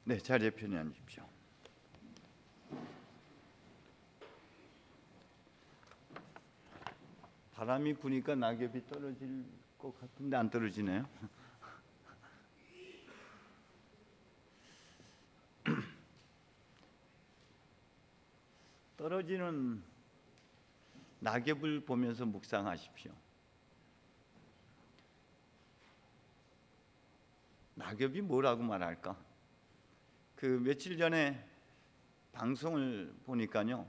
네, 자리에 편히 앉으십시오. 바람이 부니까 낙엽이 떨어질 것 같은데 안 떨어지네요. 떨어지는 낙엽을 보면서 묵상하십시오. 낙엽이 뭐라고 말할까? 며칠 전에 방송을 보니까요,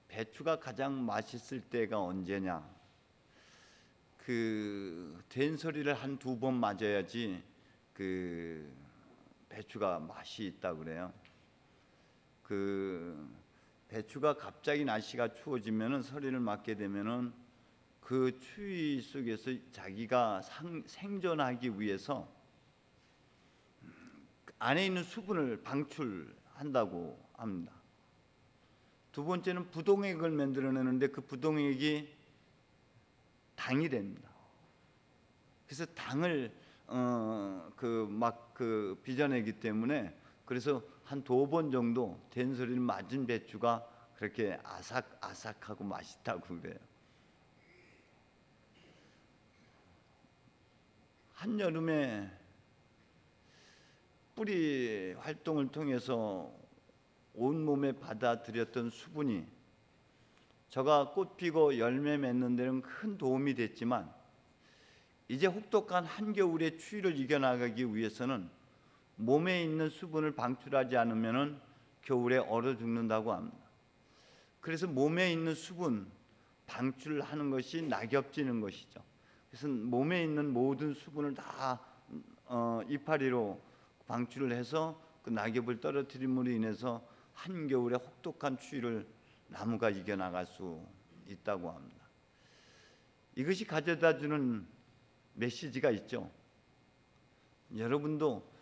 배추가 가장 맛있을 때가 언제냐? 된소리를 한 2번 맞아야지 배추가 맛이 있다고 그래요. 배추가 갑자기 날씨가 추워지면은 소리를 맞게 되면은 그 추위 속에서 자기가 생존하기 위해서 안에 있는 수분을 방출한다고 합니다. 두 번째는 부동액을 만들어내는데 그 부동액이 당이 됩니다. 그래서 당을 빚어내기 때문에 그래서 한 2번 정도 된소리를 맞은 배추가 그렇게 아삭아삭하고 맛있다고 그래요. 한여름에 뿌리 활동을 통해서 온몸에 받아들였던 수분이 저가 꽃 피고 열매 맺는 데는 큰 도움이 됐지만 이제 혹독한 한겨울의 추위를 이겨나가기 위해서는 몸에 있는 수분을 방출하지 않으면 겨울에 얼어 죽는다고 합니다. 그래서 몸에 있는 수분 방출하는 것이 낙엽지는 것이죠. 그래서 몸에 있는 모든 수분을 다 이파리로 방출을 해서 그 낙엽을 떨어뜨림으로 인해서 한겨울의 혹독한 추위를 나무가 이겨나갈 수 있다고 합니다. 이것이 가져다주는 메시지가 있죠. 여러분도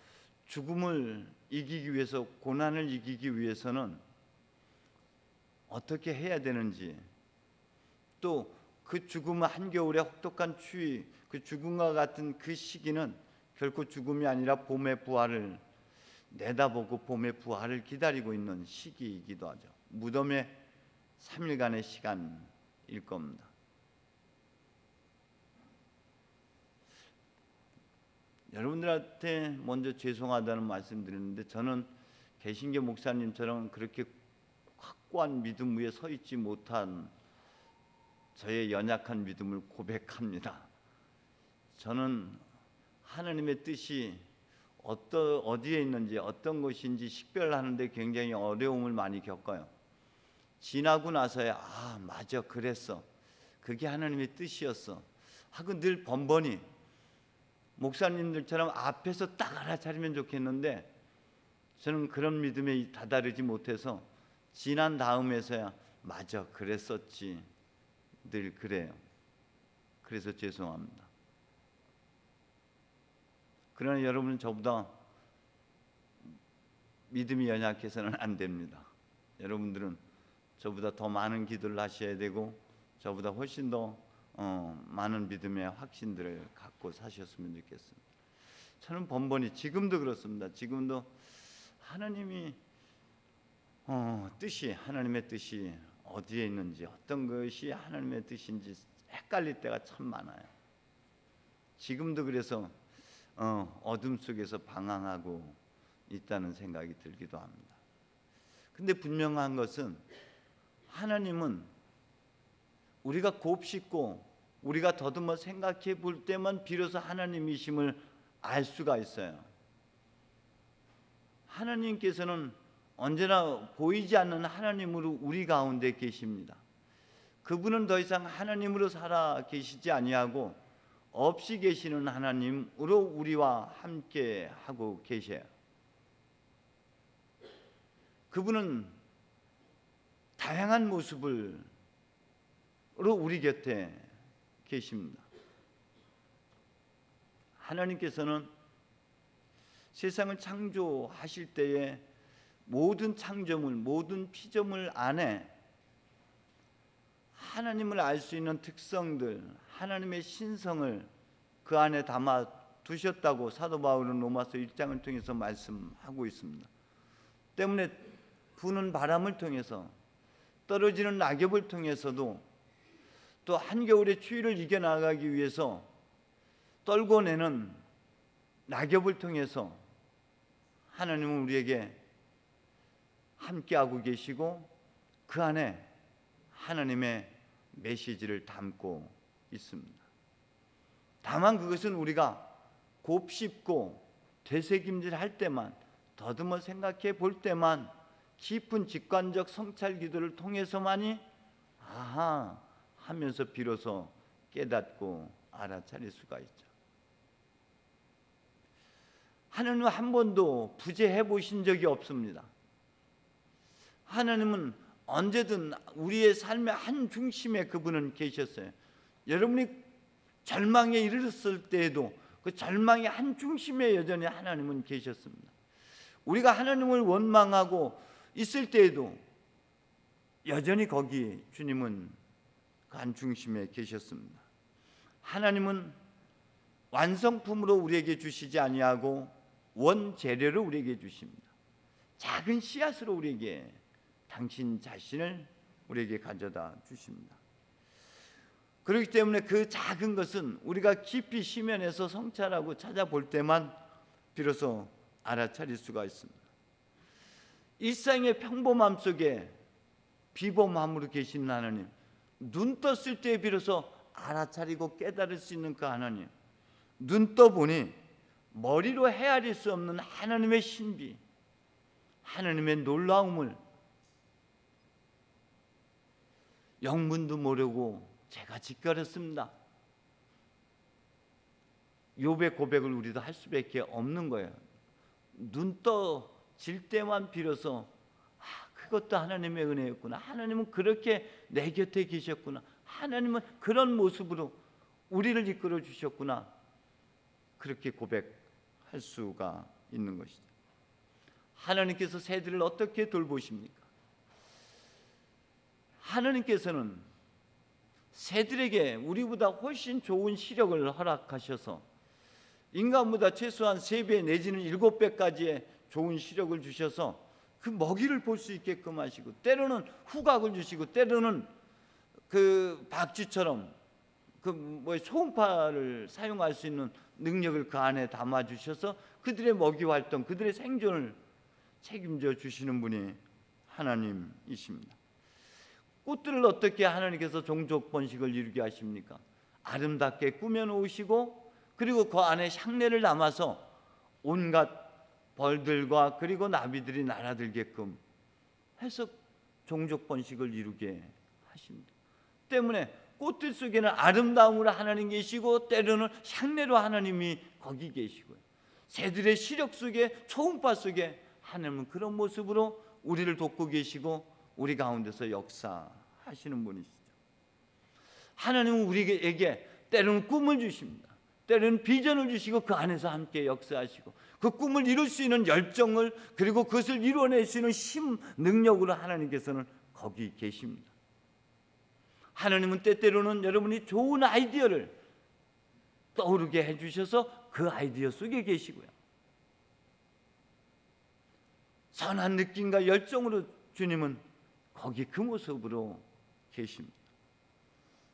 죽음을 이기기 위해서, 고난을 이기기 위해서는 어떻게 해야 되는지, 또 그 죽음의 한겨울의 혹독한 추위, 그 죽음과 같은 그 시기는 결코 죽음이 아니라 봄의 부활을 내다보고 봄의 부활을 기다리고 있는 시기이기도 하죠. 무덤의 3일간의 시간일 겁니다. 여러분들한테 먼저 죄송하다는 말씀 드리는데 저는 개신교 목사님처럼 그렇게 확고한 믿음 위에 서 있지 못한 저의 연약한 믿음을 고백합니다. 저는 하나님의 뜻이 어디에 있는지, 어떤 것인지 식별하는데 굉장히 어려움을 많이 겪어요. 지나고 나서야 맞아, 그랬어, 그게 하나님의 뜻이었어 하고 늘 번번이 목사님들처럼 앞에서 딱 알아차리면 좋겠는데 저는 그런 믿음에 다다르지 못해서 지난 다음에서야 맞아, 그랬었지, 늘 그래요. 그래서 죄송합니다. 그러나 여러분은 저보다 믿음이 연약해서는 안 됩니다. 여러분들은 저보다 더 많은 기도를 하셔야 되고 저보다 훨씬 더 많은 믿음의 확신들을 갖고 사셨으면 좋겠습니다. 저는 번번이, 지금도 그렇습니다. 지금도 하나님이 하나님의 뜻이 어디에 있는지, 어떤 것이 하나님의 뜻인지 헷갈릴 때가 참 많아요. 지금도 그래서 어둠 속에서 방황하고 있다는 생각이 들기도 합니다. 근데 분명한 것은 하나님은 우리가 곱씹고 우리가 더듬어 생각해 볼 때만 비로소 하나님이심을 알 수가 있어요. 하나님께서는 언제나 보이지 않는 하나님으로 우리 가운데 계십니다. 그분은 더 이상 하나님으로 살아 계시지 아니하고 없이 계시는 하나님으로 우리와 함께 하고 계셔요. 그분은 다양한 모습으로 우리 곁에 계십니다. 하나님께서는 세상을 창조하실 때에 모든 창조물, 모든 피조물 안에 하나님을 알 수 있는 특성들, 하나님의 신성을 그 안에 담아 두셨다고 사도 바울은 로마서 1장을 통해서 말씀하고 있습니다. 때문에 부는 바람을 통해서 떨어지는 낙엽을 통해서도 또 한겨울의 추위를 이겨나가기 위해서 떨고 내는 낙엽을 통해서 하나님은 우리에게 함께하고 계시고 그 안에 하나님의 메시지를 담고 있습니다. 다만 그것은 우리가 곱씹고 되새김질할 때만, 더듬어 생각해 볼 때만, 깊은 직관적 성찰 기도를 통해서만이 아하 하면서 비로소 깨닫고 알아차릴 수가 있죠. 하나님은 한 번도 부재해 보신 적이 없습니다. 하나님은 언제든 우리의 삶의 한 중심에 그분은 계셨어요. 여러분이 절망에 이르렀을 때에도 그 절망의 한 중심에 여전히 하나님은 계셨습니다. 우리가 하나님을 원망하고 있을 때에도 여전히 거기 주님은 그 한 중심에 계셨습니다. 하나님은 완성품으로 우리에게 주시지 아니하고 원재료를 우리에게 주십니다. 작은 씨앗으로 우리에게 당신 자신을 우리에게 가져다 주십니다. 그렇기 때문에 그 작은 것은 우리가 깊이 심연에서 성찰하고 찾아볼 때만 비로소 알아차릴 수가 있습니다. 일상의 평범함 속에 비범함으로 계신 하나님, 눈 떴을 때 비로소 알아차리고 깨달을 수 있는 그 하나님, 눈 떠보니 머리로 헤아릴 수 없는 하나님의 신비, 하나님의 놀라움을 영문도 모르고 제가 짓거렸습니다. 욥의 고백을 우리도 할 수밖에 없는 거예요. 눈 떠질 때만 비로소 그것도 하나님의 은혜였구나. 하나님은 그렇게 내 곁에 계셨구나. 하나님은 그런 모습으로 우리를 이끌어 주셨구나. 그렇게 고백할 수가 있는 것이죠. 하나님께서 새들을 어떻게 돌보십니까? 하나님께서는 새들에게 우리보다 훨씬 좋은 시력을 허락하셔서 인간보다 최소한 3배 내지는 7배까지의 좋은 시력을 주셔서 그 먹이를 볼 수 있게끔 하시고, 때로는 후각을 주시고, 때로는 그 박쥐처럼 그 초음파를 사용할 수 있는 능력을 그 안에 담아 주셔서 그들의 먹이 활동, 그들의 생존을 책임져 주시는 분이 하나님이십니다. 꽃들을 어떻게 하나님께서 종족 번식을 이루게 하십니까? 아름답게 꾸며 놓으시고, 그리고 그 안에 향내를 담아서 온갖 벌들과 그리고 나비들이 날아들게끔 해서 종족 번식을 이루게 하십니다. 때문에 꽃들 속에는 아름다움으로 하나님 계시고, 때로는 향내로 하나님이 거기 계시고요. 새들의 시력 속에, 초음파 속에 하나님은 그런 모습으로 우리를 돕고 계시고 우리 가운데서 역사하시는 분이시죠. 하나님은 우리에게 때로는 꿈을 주십니다. 때로는 비전을 주시고 그 안에서 함께 역사하시고, 그 꿈을 이룰 수 있는 열정을, 그리고 그것을 이루어낼 수 있는 힘, 능력으로 하나님께서는 거기 계십니다. 하나님은 때때로는 여러분이 좋은 아이디어를 떠오르게 해주셔서 그 아이디어 속에 계시고요. 선한 느낌과 열정으로 주님은 거기 그 모습으로 계십니다.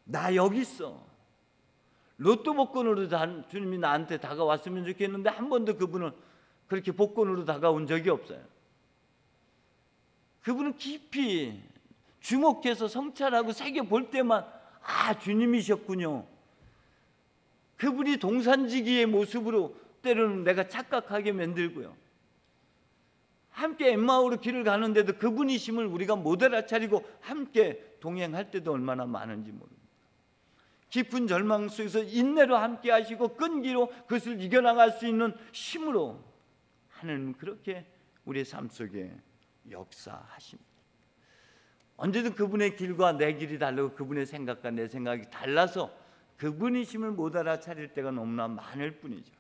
나 여기 있어. 로또 복권으로 주님이 나한테 다가왔으면 좋겠는데 한 번도 그분은 그렇게 복권으로 다가온 적이 없어요. 그분은 깊이 주목해서 성찰하고 새겨볼 때만 주님이셨군요. 그분이 동산지기의 모습으로 때로는 내가 착각하게 만들고요. 함께 엠마오로 길을 가는데도 그분이심을 우리가 못 알아차리고 함께 동행할 때도 얼마나 많은지 모릅니다. 깊은 절망 속에서 인내로 함께 하시고 끈기로 그것을 이겨나갈 수 있는 힘으로 하나님은 그렇게 우리의 삶 속에 역사하십니다. 언제든 그분의 길과 내 길이 다르고 그분의 생각과 내 생각이 달라서 그분이심을 못 알아차릴 때가 너무나 많을 뿐이죠.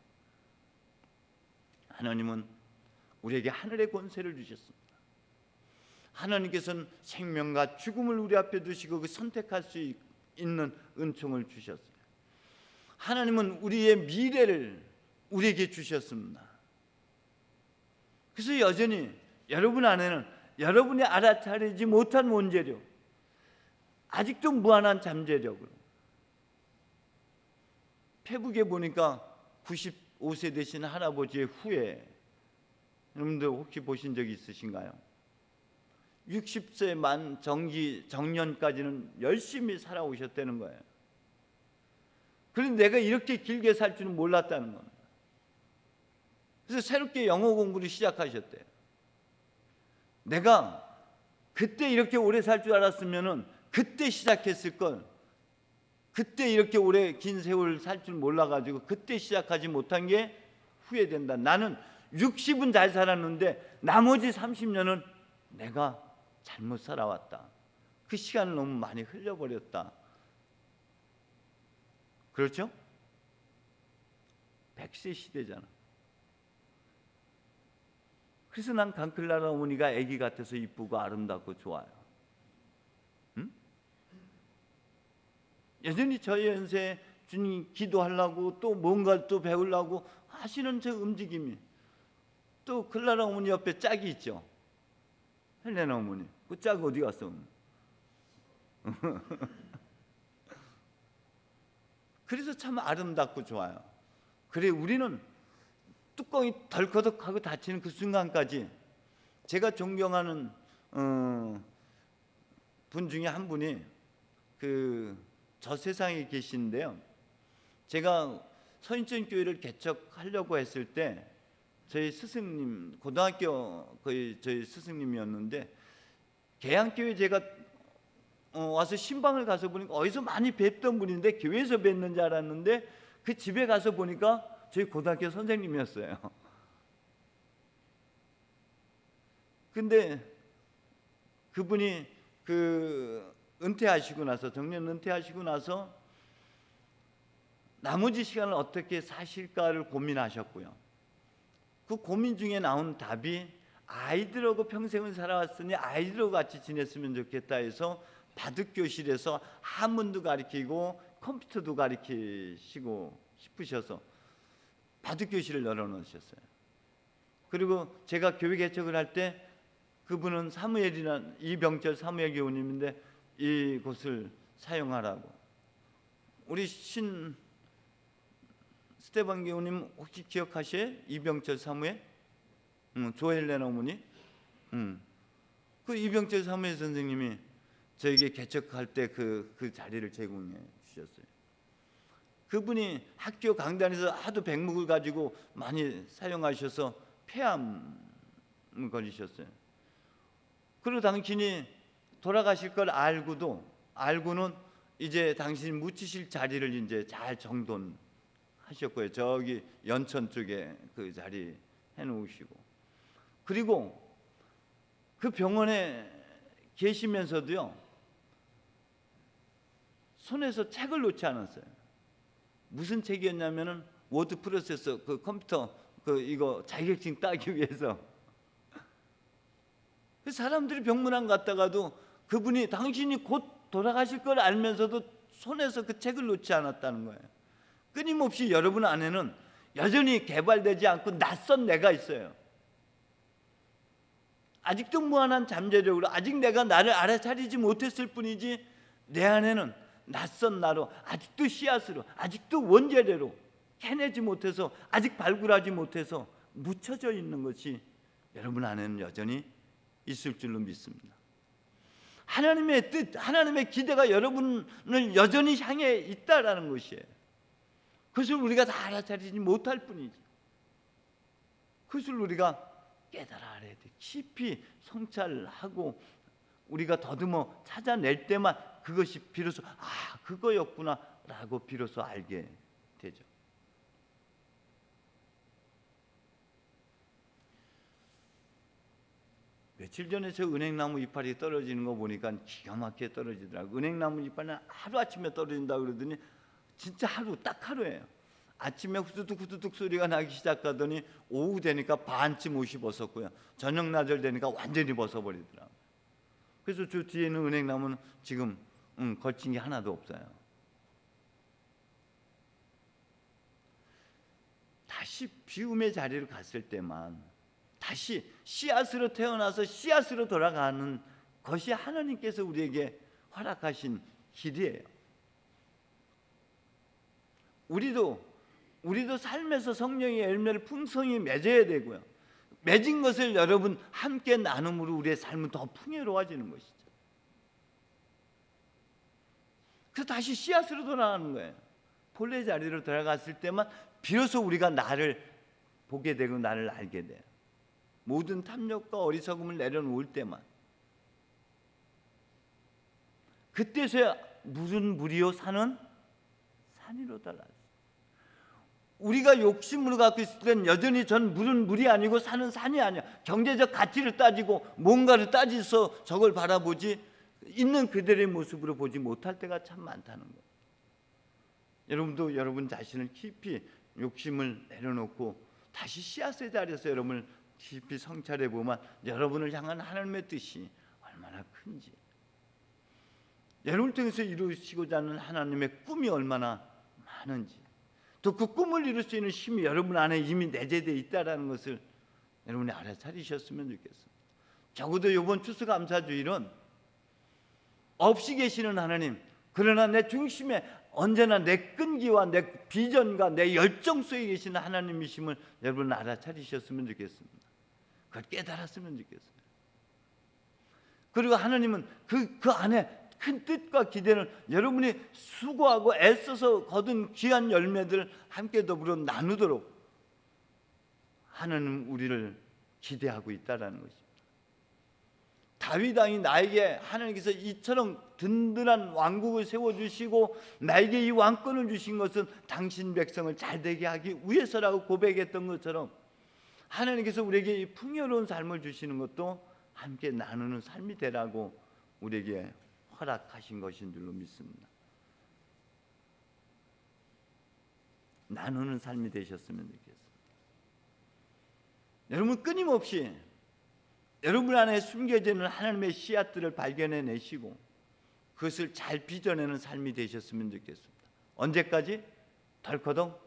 하나님은 우리에게 하늘의 권세를 주셨습니다. 하나님께서는 생명과 죽음을 우리 앞에 두시고 그 선택할 수 있는 은총을 주셨어요. 하나님은 우리의 미래를 우리에게 주셨습니다. 그래서 여전히 여러분 안에는 여러분이 알아차리지 못한 원죄력, 아직도 무한한 잠재력으로, 페북에 보니까 95세 되신 할아버지의 후예, 여러분들 혹시 보신 적 있으신가요? 60세 만 정년까지는 열심히 살아오셨다는 거예요. 그런데 내가 이렇게 길게 살 줄은 몰랐다는 겁니다. 그래서 새롭게 영어 공부를 시작하셨대요. 내가 그때 이렇게 오래 살 줄 알았으면은 그때 시작했을 걸, 그때 이렇게 오래 긴 세월 살 줄 몰라가지고 그때 시작하지 못한 게 후회된다. 나는 60은 잘 살았는데 나머지 30년은 내가 잘못 살아왔다. 그 시간을 너무 많이 흘려버렸다. 그렇죠? 100세 시대잖아. 그래서 난 강클라라 어머니가 아기 같아서 이쁘고 아름답고 좋아요. 응? 여전히 저희 연세에 주님 기도하려고 또 뭔가를 또 배우려고 하시는 저 움직임이, 또 클라라 어머니 옆에 짝이 있죠. 헬레나 어머니. 그 짝 어디 갔어? 그래서 참 아름답고 좋아요. 그래, 우리는 뚜껑이 덜커덕하고 닫히는 그 순간까지, 제가 존경하는 분 중에 한 분이 저 세상에 계시는데요. 제가 서인천 교회를 개척하려고 했을 때 저희 스승님, 고등학교 저희 스승님이었는데, 계양교회 제가 와서 신방을 가서 보니까 어디서 많이 뵀던 분인데 교회에서 뵀는 줄 알았는데 그 집에 가서 보니까 저희 고등학교 선생님이었어요. 근데 그분이 은퇴하시고 나서, 정년 은퇴하시고 나서 나머지 시간을 어떻게 사실까를 고민하셨고요. 그 고민 중에 나온 답이, 아이들하고 평생을 살아왔으니 아이들하고 같이 지냈으면 좋겠다 해서 바둑교실에서 한문도 가르치고 컴퓨터도 가르치시고 싶으셔서 바둑교실을 열어놓으셨어요. 그리고 제가 교회 개척을 할 때 그분은 사무엘이라는 이병철 사무엘 교우님인데 이곳을 사용하라고. 우리 스테반 교우님 혹시 기억하세요? 이병철 사무엘? 조헬레나 어머니? 그 이병철 사무엘 선생님이 저에게 개척할 때 그 자리를 제공해 주셨어요. 그분이 학교 강단에서 하도 백묵을 가지고 많이 사용하셔서 폐암을 걸리셨어요. 그리고 당신이 돌아가실 걸 알고는 이제 당신이 묻히실 자리를 이제 잘 정돈하셨고요. 저기 연천 쪽에 그 자리 해놓으시고, 그리고 그 병원에 계시면서도요, 손에서 책을 놓지 않았어요. 무슨 책이었냐면은 워드 프로세서, 그 컴퓨터 이거 자격증 따기 위해서. 그 사람들이 병문안 갔다가도 그분이 당신이 곧 돌아가실 걸 알면서도 손에서 그 책을 놓지 않았다는 거예요. 끊임없이 여러분 안에는 여전히 개발되지 않고 낯선 내가 있어요. 아직도 무한한 잠재력으로, 아직 내가 나를 알아차리지 못했을 뿐이지 내 안에는 낯선 나로, 아직도 씨앗으로, 아직도 원재료로 캐내지 못해서, 아직 발굴하지 못해서 묻혀져 있는 것이 여러분 안에는 여전히 있을 줄로 믿습니다. 하나님의 뜻, 하나님의 기대가 여러분을 여전히 향해 있다라는 것이에요. 그것을 우리가 다 알아차리지 못할 뿐이지, 그것을 우리가 깨달아 알아야 돼. 깊이 성찰하고 우리가 더듬어 찾아낼 때만 그것이 비로소 그거였구나 라고 비로소 알게 되죠. 며칠 전에 저 은행나무 이파리 떨어지는 거 보니까 기가 막히게 떨어지더라고요. 은행나무 이파리는 하루아침에 떨어진다 그러더니 진짜 딱 하루예요. 아침에 후두둑 소리가 나기 시작하더니 오후 되니까 반쯤 옷이 벗었고요. 저녁 나절 되니까 완전히 벗어버리더라고요. 그래서 저 뒤에 있는 은행나무는 지금 걸친 게 하나도 없어요. 다시 다시 비움의 자리로 갔을 때만 다시 씨앗으로 태어나서 씨앗으로 돌아가는 것이 하나님께서 우리에게 허락하신 길이에요. 우리도 삶에서 성령의 열매를 풍성히 맺어야 되고요. 맺은 것을 여러분 함께 나눔으로 우리의 삶은 더 풍요로워지는 것이죠. 그래서 다시 씨앗으로 돌아가는 거예요. 본래 자리로 돌아갔을 때만 비로소 우리가 나를 보게 되고 나를 알게 돼요. 모든 탐욕과 어리석음을 내려놓을 때만. 그때서야 물은 물이요 산은 산이로 달라졌어요. 우리가 욕심으로 갖고 있을 때는 여전히 전 물은 물이 아니고 산은 산이 아니야. 경제적 가치를 따지고 뭔가를 따지서 저걸 바라보지 있는 그들의 모습으로 보지 못할 때가 참 많다는 거예요. 여러분도 여러분 자신을 깊이 욕심을 내려놓고 다시 씨앗의 자리에서 여러분을 깊이 성찰해 보면 여러분을 향한 하나님의 뜻이 얼마나 큰지, 여러분을 통해서 이루시고자 하는 하나님의 꿈이 얼마나 많은지, 또 그 꿈을 이룰 수 있는 힘이 여러분 안에 이미 내재되어 있다는 것을 여러분이 알아차리셨으면 좋겠습니다. 적어도 이번 추수감사주일은 없이 계시는 하나님, 그러나 내 중심에 언제나 내 끈기와 내 비전과 내 열정 속에 계시는 하나님이심을 여러분 알아차리셨으면 좋겠습니다. 그걸 깨달았으면 좋겠습니다. 그리고 하나님은 그 안에 큰 뜻과 기대는 여러분이 수고하고 애써서 거둔 귀한 열매들을 함께 더불어 나누도록 하나님 우리를 기대하고 있다는 것입니다. 다윗 왕이 나에게 하나님께서 이처럼 든든한 왕국을 세워주시고 나에게 이 왕권을 주신 것은 당신 백성을 잘되게 하기 위해서라고 고백했던 것처럼 하나님께서 우리에게 이 풍요로운 삶을 주시는 것도 함께 나누는 삶이 되라고 우리에게 허락하신 것인 줄로 믿습니다. 나누는 삶이 되셨으면 좋겠습니다. 여러분 끊임없이 여러분 안에 숨겨져 있는 하나님의 씨앗들을 발견해내시고 그것을 잘 빚어내는 삶이 되셨으면 좋겠습니다. 언제까지? 덜커덩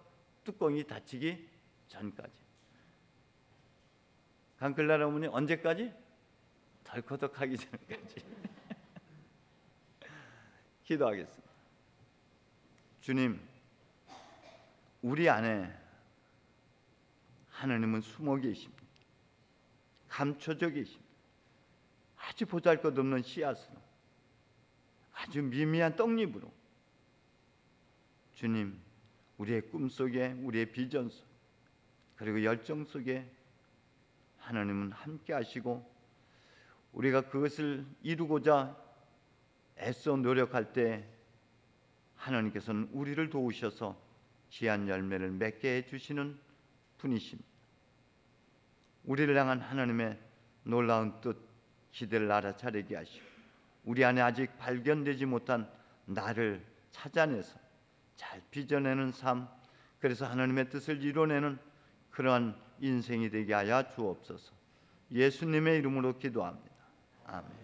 뚜껑이 닫히기 전까지. 강클라라 어머니 언제까지? 덜커덕 하기 전까지. 기도하겠습니다. 주님, 우리 안에 하나님은 숨어 계십니다. 감춰져 계십니다. 아주 보잘것없는 씨앗으로, 아주 미미한 떡잎으로 주님, 우리의 꿈속에, 우리의 비전 속, 그리고 열정 속에 하나님은 함께 하시고 우리가 그것을 이루고자 애써 노력할 때 하나님께서는 우리를 도우셔서 귀한 열매를 맺게 해주시는 분이십니다. 우리를 향한 하나님의 놀라운 뜻, 기대를 알아차리게 하시고 우리 안에 아직 발견되지 못한 나를 찾아내서 잘 빚어내는 삶, 그래서 하나님의 뜻을 이뤄내는 그러한 인생이 되게 하여 주옵소서. 예수님의 이름으로 기도합니다. 아멘.